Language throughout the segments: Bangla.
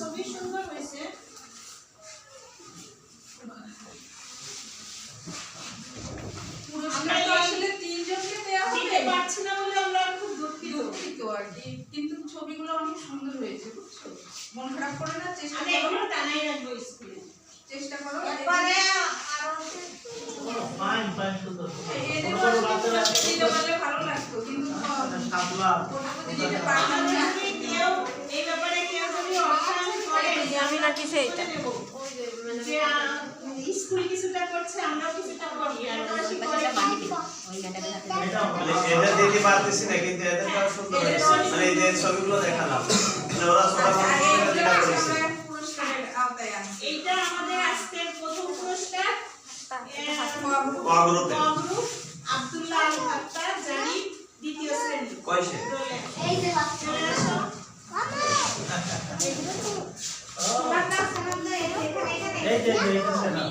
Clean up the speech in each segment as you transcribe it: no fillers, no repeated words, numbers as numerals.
ছবি সুন্দর হয়েছে। আমরা তো আসলে তিনজনকে দেওয়া হবে পারছি না বলে আমরা খুব দুঃখিত আর কি, কিন্তু ছবিগুলো অনেক সুন্দর হয়েছে, বুঝছো? মন খারাপ করে না, চেষ্টা করো, এগুলো টানাই রাখবো স্কুলে, চেষ্টা করো একবারে আরো ফাইন সুন্দর। এদের বাচ্চারা দিলে বলে ভালো লাগতো, কিন্তু সাপলা দিতে পারলাম না। কেউ এই ব্যাপারে কেউ যদি অর্থায়ন করে, আমি নাকি সেইটা যে স্কুল কিছুটা করছে, আমরাও কিছুটা করি, আর ওই ম্যাডামের হাতে এটা দিতে পারতেছি না, কিন্তু এটা তো সুন্দর হয়েছে। মানে এই যে ছবিগুলো দেখালাম, মানে ওরা ছোটবেলা থেকে যেটা করেছে। পুরস্কারের আওতায় আনছি। এইটা আমাদের আজকের প্রথম পুরস্কার অগ্রুপে আব্দুল্লাহ আল আক্তার জানি, দ্বিতীয় শ্রেণী। কয়সে? এই যে চলে আসো। তোমার নাম সালাম দাও, এখানে এই যে এটা না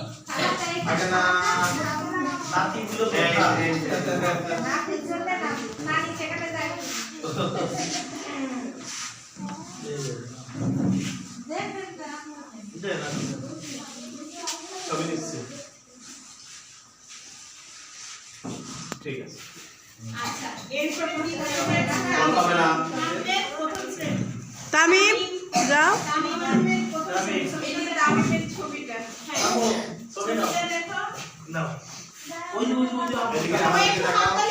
আগে না নাতিগুলো দেখা না পিছনে না নানি সেখানে যাই। দে না ছবি নিচ্ছি, ঠিক আছে। আচ্ছা এরপর কি হবে? হবে না আমাদের প্রথম শ্রেণী তামিম যাও তামিম আহমেদ প্রথম শ্রেণী। এই যে তামিমের ছবিটা, হ্যাঁ ছবি নাও দেখো নাও ওই যে সবাই একটু হাততালি